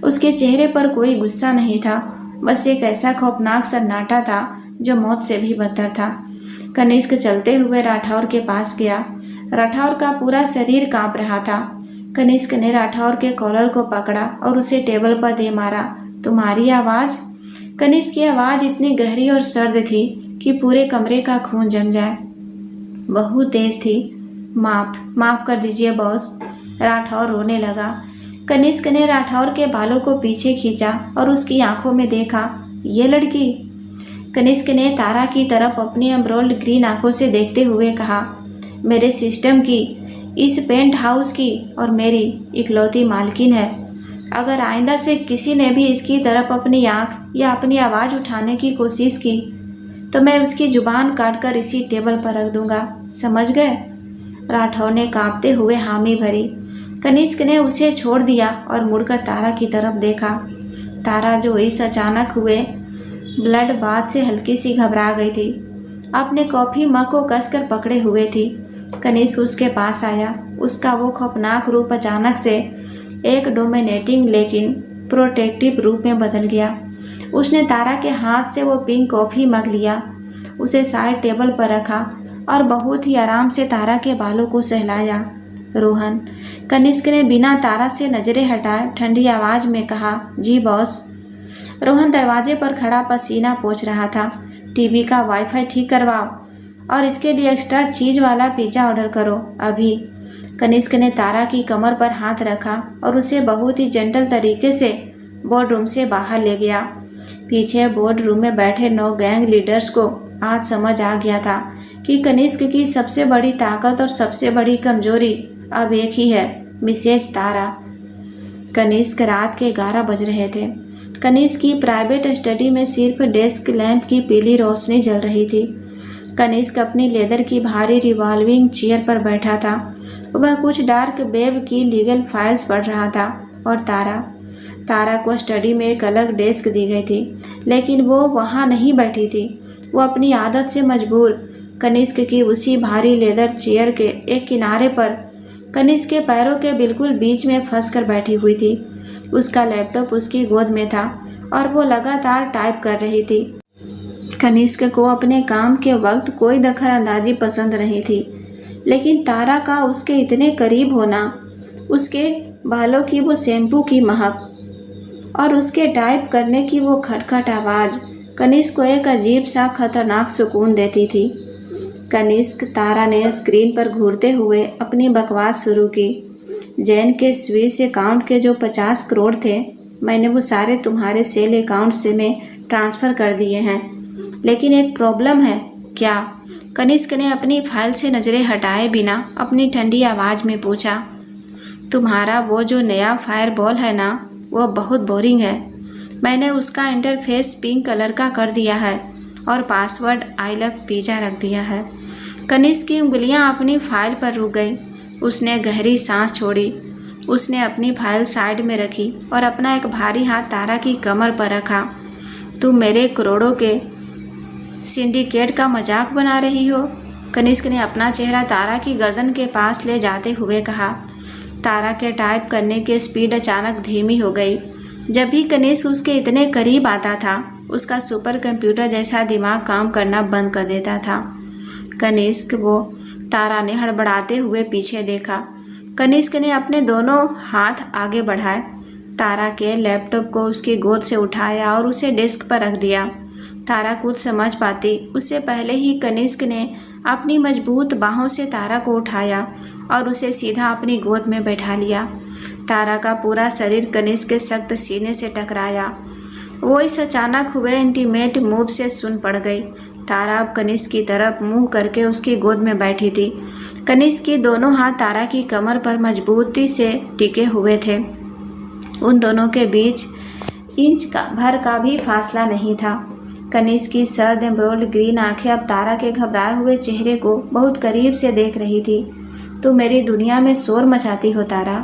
उसके चेहरे पर कोई गुस्सा नहीं था, बस एक ऐसा खौफनाक सन्नाटा था जो मौत से भी बदतर था। कनिष्क चलते हुए राठौर के पास गया। राठौर का पूरा शरीर कांप रहा था। कनिष्क ने राठौर के कॉलर को पकड़ा और उसे टेबल पर दे मारा। तुम्हारी आवाज़? कनिष्क की आवाज़ इतनी गहरी और सर्द थी कि पूरे कमरे का खून जम जाए। बहुत तेज थी। माफ कर दीजिए बॉस। राठौर रोने लगा। कनिष्क ने राठौर के बालों को पीछे खींचा और उसकी आंखों में देखा। ये लड़की? कनिष्क ने तारा की तरफ अपनी एम्ब्रोल्ड ग्रीन आंखों से देखते हुए कहा, मेरे सिस्टम की, इस पेंट हाउस की और मेरी इकलौती मालकिन है। अगर आइंदा से किसी ने भी इसकी तरफ अपनी आंख या अपनी आवाज़ उठाने की कोशिश की तो मैं उसकी जुबान काटकर इसी टेबल पर रख दूंगा, समझ गए? राठौर ने कांपते हुए हामी भरी। कनिष्क ने उसे छोड़ दिया और मुड़कर तारा की तरफ देखा। तारा, जो इस अचानक हुए ब्लड बाथ से हल्की सी घबरा गई थी, अपने कॉफ़ी मग को कसकर पकड़े हुए थी। कनिष्क उसके पास आया। उसका वो खौफनाक रूप अचानक से एक डोमिनेटिंग लेकिन प्रोटेक्टिव रूप में बदल गया। उसने तारा के हाथ से वो पिंक कॉफ़ी मग लिया, उसे साइड टेबल पर रखा और बहुत ही आराम से तारा के बालों को सहलाया। रोहन, कनिष्क ने बिना तारा से नज़रें हटाए ठंडी आवाज़ में कहा। जी बॉस। रोहन दरवाजे पर खड़ा पसीना पोंछ रहा था। टीवी का वाईफाई ठीक करवाओ और इसके लिए एक्स्ट्रा चीज़ वाला पिज़्ज़ा ऑर्डर करो अभी। कनिष्क ने तारा की कमर पर हाथ रखा और उसे बहुत ही जेंटल तरीके से बोर्ड रूम से बाहर ले गया। पीछे बोर्ड रूम में बैठे 9 गैंग लीडर्स को आज समझ आ गया था कि कनिष्क की सबसे बड़ी ताकत और सबसे बड़ी कमजोरी अब एक ही है, मिसेज तारा। कनिष्क रात के 11 बज रहे थे। कनिष्क की प्राइवेट स्टडी में सिर्फ डेस्क लैंप की पीली रोशनी जल रही थी। कनिष्क अपनी लेदर की भारी रिवॉल्विंग चेयर पर बैठा था। वह कुछ डार्क वेब की लीगल फाइल्स पढ़ रहा था और तारा को स्टडी में एक अलग डेस्क दी गई थी, लेकिन वो वहाँ नहीं बैठी थी। वो अपनी आदत से मजबूर कनिष्क की उसी भारी लेदर चेयर के एक किनारे पर कनिष्क के पैरों के बिल्कुल बीच में फंसकर बैठी हुई थी। उसका लैपटॉप उसकी गोद में था और वो लगातार टाइप कर रही थी। कनिष्क को अपने काम के वक्त कोई दखल अंदाजी पसंद नहीं थी, लेकिन तारा का उसके इतने करीब होना, उसके बालों की वो शैम्पू की महक और उसके टाइप करने की वो खटखट आवाज़ कनिष्क को एक अजीब सा खतरनाक सुकून देती थी। कनिष्क, तारा ने स्क्रीन पर घूरते हुए अपनी बकवास शुरू की। जैन के स्विस अकाउंट के जो 50 करोड़ थे, मैंने वो सारे तुम्हारे सेल अकाउंट से में ट्रांसफ़र कर दिए हैं, लेकिन एक प्रॉब्लम है। क्या? कनिष्क ने अपनी फाइल से नज़रें हटाए बिना अपनी ठंडी आवाज़ में पूछा। तुम्हारा वो जो नया फायरबॉल है ना, वो बहुत बोरिंग है। मैंने उसका इंटरफेस पिंक कलर का कर दिया है और पासवर्ड आई लव पिज़्ज़ा रख दिया है। कनिष्क की उंगलियां अपनी फाइल पर रुक गई। उसने गहरी सांस छोड़ी। उसने अपनी फाइल साइड में रखी और अपना एक भारी हाथ तारा की कमर पर रखा। तुम मेरे करोड़ों के सिंडिकेट का मजाक बना रही हो? कनिष्क ने अपना चेहरा तारा की गर्दन के पास ले जाते हुए कहा। तारा के टाइप करने की स्पीड अचानक धीमी हो गई। जब भी कनिष्क उसके इतने करीब आता था, उसका सुपर कंप्यूटर जैसा दिमाग काम करना बंद कर देता था। कनिष्क, वो? तारा ने हड़बड़ाते हुए पीछे देखा। कनिष्क ने अपने दोनों हाथ आगे बढ़ाए, तारा के लैपटॉप को उसकी गोद से उठाया और उसे डेस्क पर रख दिया। तारा कुछ समझ पाती उससे पहले ही कनिष्क ने अपनी मजबूत बाहों से तारा को उठाया और उसे सीधा अपनी गोद में बैठा लिया। तारा का पूरा शरीर कनिष्क के सख्त सीने से टकराया। वो इस अचानक हुए इंटीमेट मूव से सुन पड़ गई। तारा अब कनिष्क की तरफ मुंह करके उसकी गोद में बैठी थी। कनिष्क के दोनों हाथ तारा की कमर पर मजबूती से टिके हुए थे। उन दोनों के बीच इंच भर का भी फासला नहीं था। कनिष्क की सर्द एम्ब्रोल्ड ग्रीन आंखें अब तारा के घबराए हुए चेहरे को बहुत करीब से देख रही थी। तो मेरी दुनिया में शोर मचाती हो तारा।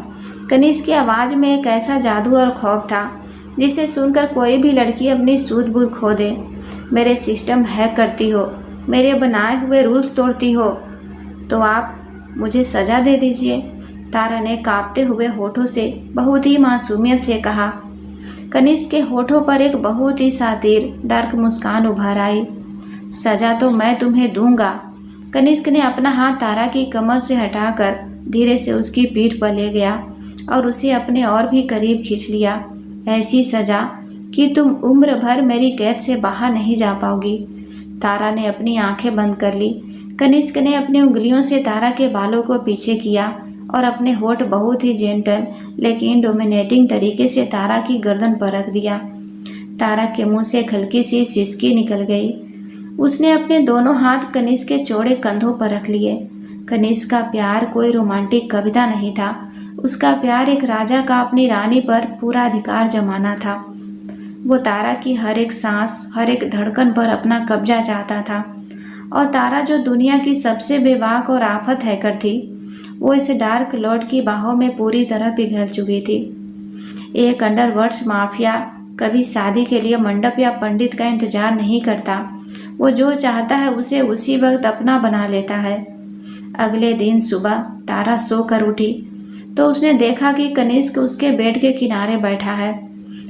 कनिष्क की आवाज़ में एक ऐसा जादू और खौफ था जिसे सुनकर कोई भी लड़की अपनी सूझबूझ खो दे। मेरे सिस्टम हैक करती हो, मेरे बनाए हुए रूल्स तोड़ती हो, तो आप मुझे सजा दे दीजिए, तारा ने कांपते हुए होठों से बहुत ही मासूमियत से कहा। कनिष्क के होठों पर एक बहुत ही सातिर डार्क मुस्कान उभर आई। सजा तो मैं तुम्हें दूंगा। कनिष्क ने अपना हाथ तारा की कमर से हटाकर धीरे से उसकी पीठ पर ले गया और उसे अपने और भी करीब खींच लिया। ऐसी सजा कि तुम उम्र भर मेरी कैद से बाहर नहीं जा पाओगी। तारा ने अपनी आंखें बंद कर ली। कनिष्क ने अपनी उंगलियों से तारा के बालों को पीछे किया और अपने होठ बहुत ही जेंटल लेकिन डोमिनेटिंग तरीके से तारा की गर्दन पर रख दिया। तारा के मुंह से एक हल्की सी सिसकी निकल गई। उसने अपने दोनों हाथ कनिष्क के चौड़े कंधों पर रख लिए। कनिष्क का प्यार कोई रोमांटिक कविता नहीं था। उसका प्यार एक राजा का अपनी रानी पर पूरा अधिकार जमाना था। वो तारा की हर एक सांस, हर एक धड़कन पर अपना कब्जा चाहता था। और तारा जो दुनिया की सबसे बेबाक और आफत हैकर थी, वो इस डार्क लॉर्ड की बाहों में पूरी तरह पिघल चुकी थी। एक अंडरवर्ल्ड माफिया कभी शादी के लिए मंडप या पंडित का इंतजार नहीं करता। वो जो चाहता है उसे उसी वक्त अपना बना लेता है। अगले दिन सुबह तारा सोकर उठी तो उसने देखा कि कनिष्क उसके बेड के किनारे बैठा है।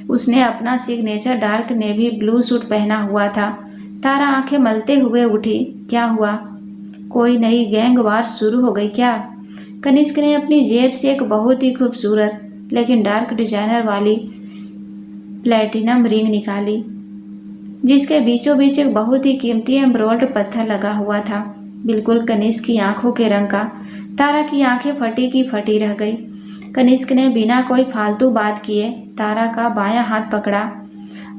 उसने अपना signature dark navy blue suit पहना हुआ था। तारा आंखें मलते हुए उठी। क्या हुआ? कोई नई गैंग वार शुरू हो गई क्या? कनिष्क ने अपनी जेब से एक बहुत ही खूबसूरत लेकिन डार्क डिजाइनर वाली प्लेटिनम रिंग निकाली, जिसके बीचों बीच एक बहुत ही कीमती एम्ब्रॉयड पत्थर लगा हुआ था, बिल्कुल कनिष्क की आंखों के रंग का। तारा की आंखें फटी की फटी रह गई। कनिष्क ने बिना कोई फालतू बात किए तारा का बायां हाथ पकड़ा।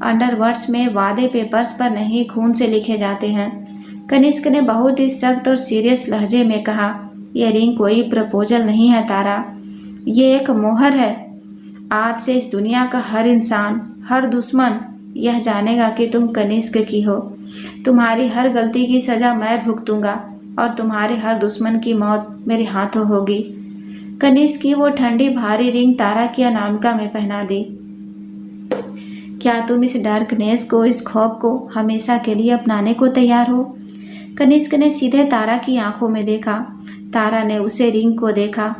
अंडरवर्ल्ड्स में वादे पेपर्स पर नहीं, खून से लिखे जाते हैं। कनिष्क ने बहुत ही सख्त और सीरियस लहजे में कहा, यह रिंग कोई प्रपोजल नहीं है तारा, ये एक मोहर है। आज से इस दुनिया का हर इंसान, हर दुश्मन यह जानेगा कि तुम कनिष्क की हो। तुम्हारी हर गलती की सजा मैं भुगतूंगा और तुम्हारे हर दुश्मन की मौत मेरे हाथों होगी। कनिष्क की वो ठंडी भारी रिंग तारा की अनामिका में पहना दी। क्या तुम इस डार्कनेस को, इस खौफ को हमेशा के लिए अपनाने को तैयार हो? कनिष्क ने सीधे तारा की आंखों में देखा। तारा ने उसे रिंग को देखा।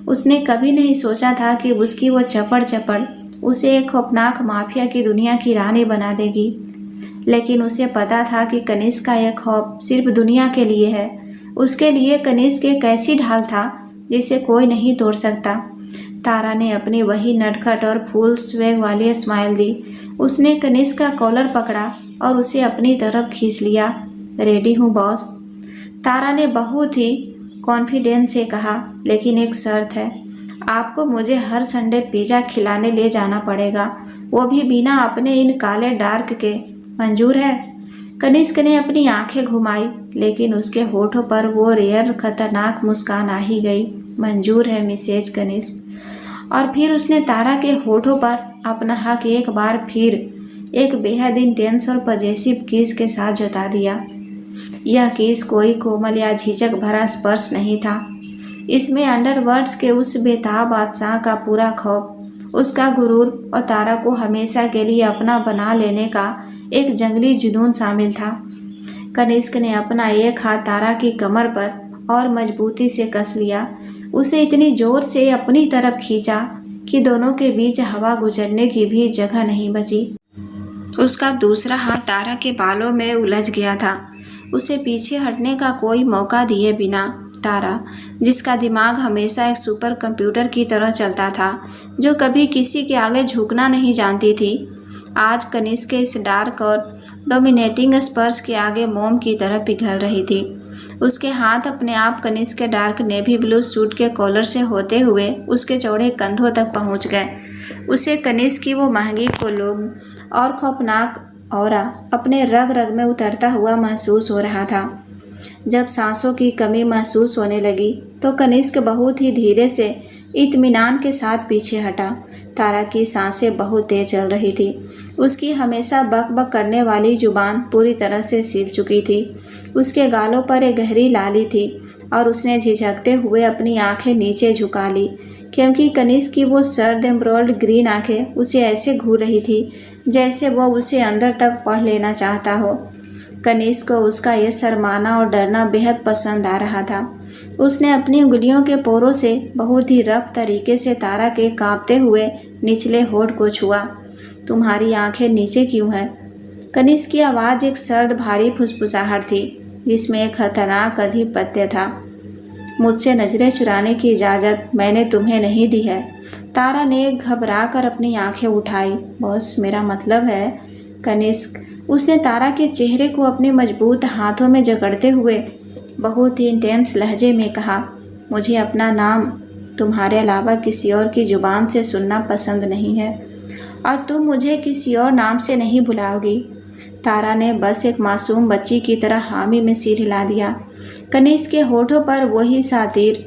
उसने कभी नहीं सोचा था कि उसकी वो चपड़ चपड़ उसे एक खौफनाक माफिया की दुनिया की रानी बना देगी। लेकिन उसे पता था कि कनिष्क का यह खौफ सिर्फ दुनिया के लिए है। उसके लिए कनिष्क एक ऐसी ढाल था जिसे कोई नहीं तोड़ सकता। तारा ने अपनी वही नटखट और फुल स्वैग वाली स्माइल दी। उसने कनिष्क का कॉलर पकड़ा और उसे अपनी तरफ खींच लिया। रेडी हूँ बॉस, तारा ने बहुत ही कॉन्फिडेंस से कहा, लेकिन एक शर्त है, आपको मुझे हर संडे पिज़्ज़ा खिलाने ले जाना पड़ेगा, वो भी बिना अपने इन काले डार्क के। मंजूर है? कनिष्क ने अपनी आंखें घुमाई, लेकिन उसके होठों पर वो रेयर खतरनाक मुस्कान आ ही गई। मंजूर है मिसेज कनिष्क। और फिर उसने तारा के होठों पर अपना हक एक बार फिर एक बेहद इंटेंस और पजेसिव किस के साथ जता दिया। यह किस कोई कोमल या झिझक भरा स्पर्श नहीं था। इसमें अंडरवर्ल्ड्स के उस बेताब बादशाह का पूरा खौफ, उसका गुरूर और तारा को हमेशा के लिए अपना बना लेने का एक जंगली जुनून शामिल था। कनिष्क ने अपना एक हाथ तारा की कमर पर और मजबूती से कस लिया। उसे इतनी जोर से अपनी तरफ खींचा कि दोनों के बीच हवा गुजरने की भी जगह नहीं बची। उसका दूसरा हाथ तारा के बालों में उलझ गया था। उसे पीछे हटने का कोई मौका दिए बिना तारा, जिसका दिमाग हमेशा एक सुपर कंप्यूटर की तरह चलता था, जो कभी किसी के आगे झुकना नहीं जानती थी, आज कनिष्क के इस डार्क और डोमिनेटिंग स्पर्श के आगे मोम की तरह पिघल रही थी। उसके हाथ अपने आप कनिष्क के डार्क नेवी ब्लू सूट के कॉलर से होते हुए उसके चौड़े कंधों तक पहुंच गए। उसे कनिष्क की वो महंगी कोलोन और खौफनाक ऑरा अपने रग रग में उतरता हुआ महसूस हो रहा था। जब सांसों की कमी महसूस होने लगी तो कनिष्क बहुत ही धीरे से इत्मीनान के साथ पीछे हटा। तारा की सांसें बहुत तेज चल रही थी। उसकी हमेशा बक बक करने वाली जुबान पूरी तरह से सिल चुकी थी। उसके गालों पर एक गहरी लाली थी और उसने झिझकते हुए अपनी आंखें नीचे झुका ली, क्योंकि कनिष्क की वो सर्द एम्ब्रॉयड ग्रीन आंखें उसे ऐसे घूर रही थी जैसे वो उसे अंदर तक पढ़ लेना चाहता हो। कनिष्क को उसका यह शर्माना और डरना बेहद पसंद आ रहा था। उसने अपनी उंगलियों के पोरों से बहुत ही रफ तरीके से तारा के कांपते हुए निचले होठ को छुआ। तुम्हारी आंखें नीचे क्यों हैं? कनिष्क की आवाज़ एक सर्द भारी फुसफुसाहट थी जिसमें एक खतरनाक आधिपत्य था। मुझसे नजरें चुराने की इजाज़त मैंने तुम्हें नहीं दी है। तारा ने घबरा कर अपनी आंखें उठाई। बॉस, मेरा मतलब है। कनिष्क, उसने तारा के चेहरे को अपने मजबूत हाथों में जकड़ते हुए बहुत ही इंटेंस लहजे में कहा, मुझे अपना नाम तुम्हारे अलावा किसी और की जुबान से सुनना पसंद नहीं है और तुम मुझे किसी और नाम से नहीं बुलाओगी। तारा ने बस एक मासूम बच्ची की तरह हामी में सिर हिला दिया। कनिष्क के होठों पर वही सातिर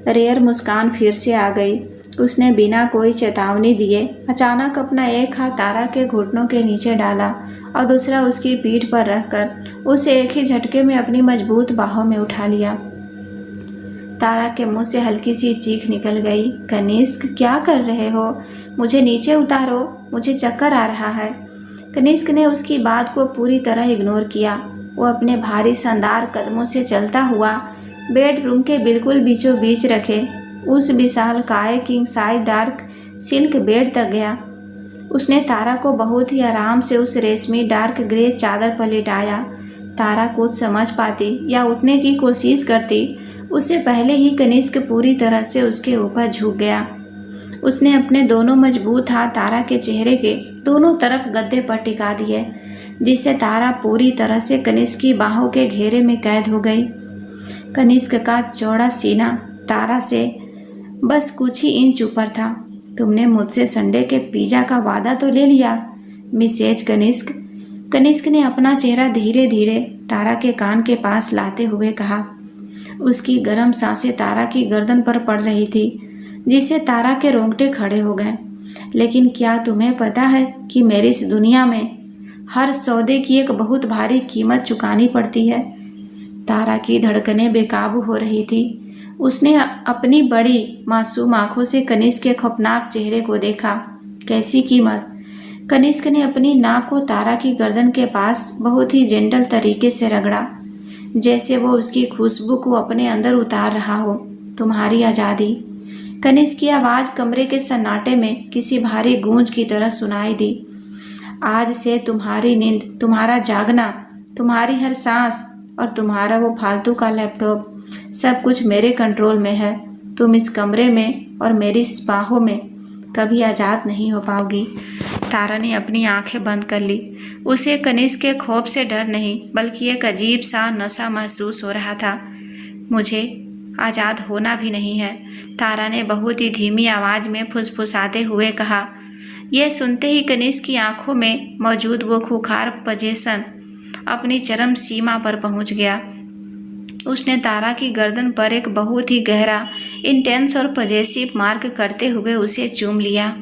रेयर मुस्कान फिर से आ गई। उसने बिना कोई चेतावनी दिए अचानक अपना एक हाथ तारा के घुटनों के नीचे डाला और दूसरा उसकी पीठ पर रखकर उसे एक ही झटके में अपनी मजबूत बाहों में उठा लिया। तारा के मुंह से हल्की सी चीख निकल गई। कनिष्क, क्या कर रहे हो? मुझे नीचे उतारो, मुझे चक्कर आ रहा है। कनिष्क ने उसकी बात को पूरी तरह इग्नोर किया। वो अपने भारी शानदार कदमों से चलता हुआ बेडरूम के बिल्कुल बीचों बीच रखे उस विशाल काय king size dark silk bed तक गया। उसने तारा को बहुत ही आराम से उस रेशमी डार्क ग्रे चादर पर लिटाया। तारा कुछ समझ पाती या उठने की कोशिश करती उससे पहले ही कनिष्क पूरी तरह से उसके ऊपर झुक गया। उसने अपने दोनों मजबूत हाथ तारा के चेहरे के दोनों तरफ गद्दे पर टिका दिए, जिससे तारा पूरी तरह से कनिष्क की बाहों के घेरे में कैद हो गई। कनिष्क का चौड़ा सीना तारा से बस कुछ ही इंच ऊपर था। तुमने मुझसे संडे के पिज़्ज़ा का वादा तो ले लिया, मिसेज कनिष्क। कनिष्क ने अपना चेहरा धीरे धीरे तारा के कान के पास लाते हुए कहा। उसकी गर्म सांसें तारा की गर्दन पर पड़ रही थी, जिससे तारा के रोंगटे खड़े हो गए। लेकिन क्या तुम्हें पता है कि मेरी इस दुनिया में हर सौदे की एक बहुत भारी कीमत चुकानी पड़ती है? तारा की धड़कनें बेकाबू हो रही थी। उसने अपनी बड़ी मासूम आंखों से कनिष्क के खौफनाक चेहरे को देखा। कैसी कीमत? कनिष्क ने अपनी नाक को तारा की गर्दन के पास बहुत ही जेंटल तरीके से रगड़ा, जैसे वो उसकी खुशबू को अपने अंदर उतार रहा हो। तुम्हारी आज़ादी। कनिष्क की आवाज़ कमरे के सन्नाटे में किसी भारी गूंज की तरह सुनाई दी। आज से तुम्हारी नींद, तुम्हारा जागना, तुम्हारी हर सांस और तुम्हारा वो फालतू का लैपटॉप सब कुछ मेरे कंट्रोल में है। तुम इस कमरे में और मेरी इस बाहों में कभी आज़ाद नहीं हो पाओगी। तारा ने अपनी आंखें बंद कर ली। उसे कनिष्क के खौफ से डर नहीं बल्कि एक अजीब सा नशा महसूस हो रहा था। मुझे आज़ाद होना भी नहीं है, तारा ने बहुत ही धीमी आवाज़ में फुसफुसाते हुए कहा। यह सुनते ही कनिष्क की आंखों में मौजूद वो खूंखार पजेशन अपनी चरम सीमा पर पहुंच गया। उसने तारा की गर्दन पर एक बहुत ही गहरा, इंटेंस और पजेसिव मार्क करते हुए उसे चूम लिया,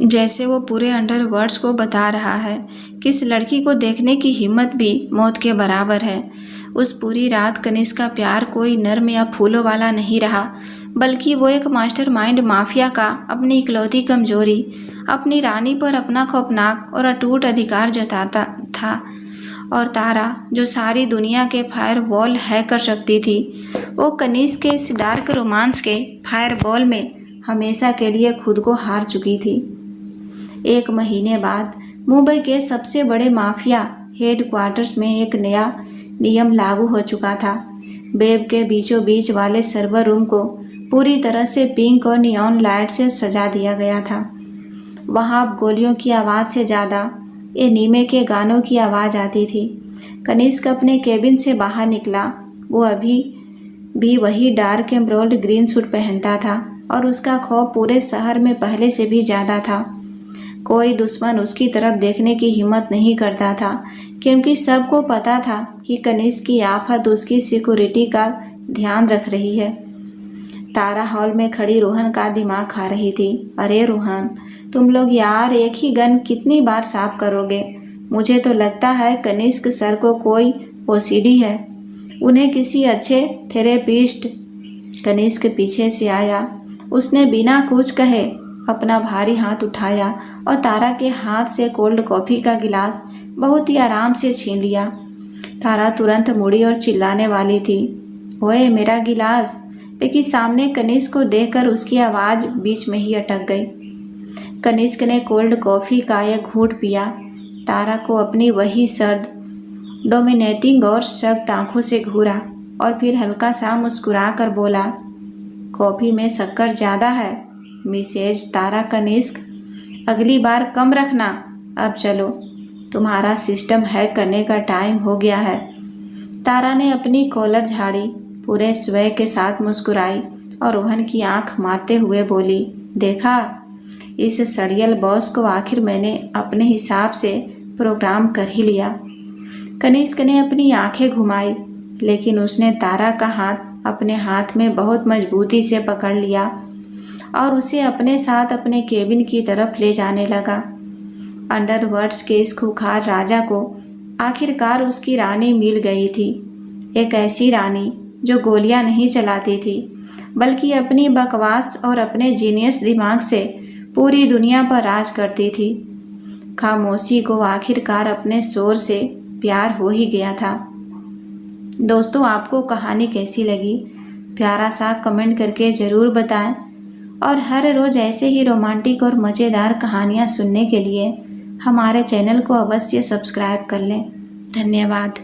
जैसे वो पूरे अंडरवर्ड्स को बता रहा है कि इस लड़की को देखने की हिम्मत भी मौत के बराबर है। उस पूरी रात कनिष्क का प्यार कोई नर्म या फूलों वाला नहीं रहा, बल्कि वो एक मास्टरमाइंड माफिया का अपनी इकलौती कमजोरी, अपनी रानी पर अपना खौफनाक और अटूट अधिकार जताता था। और तारा, जो सारी दुनिया के फायरवॉल हैक कर सकती थी, वो कनिष्क के इस डार्क रोमांस के फायरवॉल में हमेशा के लिए खुद को हार चुकी थी। 1 महीने बाद मुंबई के सबसे बड़े माफिया हेडक्वार्टर्स में एक नया नियम लागू हो चुका था। बेब के बीचों बीच वाले सर्वर रूम को पूरी तरह से पिंक और नियॉन लाइट से सजा दिया गया था। वहाँ अब गोलियों की आवाज़ से ज़्यादा एनीमे के गानों की आवाज़ आती थी। कनिष्क अपने केबिन से बाहर निकला। वो अभी भी वही डार्क एम्ब्रॉयड ग्रीन सूट पहनता था और उसका खौफ पूरे शहर में पहले से भी ज़्यादा था। कोई दुश्मन उसकी तरफ देखने की हिम्मत नहीं करता था, क्योंकि सबको पता था कि कनिष्क की आफत उसकी सिक्योरिटी का ध्यान रख रही है। तारा हॉल में खड़ी रोहन का दिमाग खा रही थी। अरे रोहन, तुम लोग यार एक ही गन कितनी बार साफ करोगे? मुझे तो लगता है कनिष्क सर को कोई ओसीडी है। उन्हें किसी अच्छे थेरेपिस्ट। कनिष्क पीछे से आया। उसने बिना कुछ कहे अपना भारी हाथ उठाया और तारा के हाथ से कोल्ड कॉफ़ी का गिलास बहुत ही आराम से छीन लिया। तारा तुरंत मुड़ी और चिल्लाने वाली थी, ओए मेरा गिलास। लेकिन सामने कनिष्क को देखकर उसकी आवाज़ बीच में ही अटक गई। कनिष्क ने कोल्ड कॉफ़ी का एक घूंट पिया, तारा को अपनी वही सर्द, डोमिनेटिंग और सख्त आंखों से घूरा और फिर हल्का सा मुस्कुरा कर बोला, कॉफ़ी में शक्कर ज़्यादा है मिसेज तारा कनिष्क, अगली बार कम रखना। अब चलो, तुम्हारा सिस्टम हैक करने का टाइम हो गया है। तारा ने अपनी कॉलर झाड़ी, पूरे स्वय के साथ मुस्कुराई और रोहन की आंख मारते हुए बोली, देखा, इस सड़ियल बॉस को आखिर मैंने अपने हिसाब से प्रोग्राम कर ही लिया। कनिष्क ने अपनी आंखें घुमाई, लेकिन उसने तारा का हाथ अपने हाथ में बहुत मजबूती से पकड़ लिया और उसे अपने साथ अपने केबिन की तरफ ले जाने लगा। अंडरवर्ल्ड्स के इस खूंखार राजा को आखिरकार उसकी रानी मिल गई थी। एक ऐसी रानी जो गोलियां नहीं चलाती थी, बल्कि अपनी बकवास और अपने जीनियस दिमाग से पूरी दुनिया पर राज करती थी। खामोशी को आखिरकार अपने शोर से प्यार हो ही गया था। दोस्तों, आपको कहानी कैसी लगी? प्यारा सा कमेंट करके ज़रूर बताएं और हर रोज़ ऐसे ही रोमांटिक और मज़ेदार कहानियाँ सुनने के लिए हमारे चैनल को अवश्य सब्सक्राइब कर लें। धन्यवाद।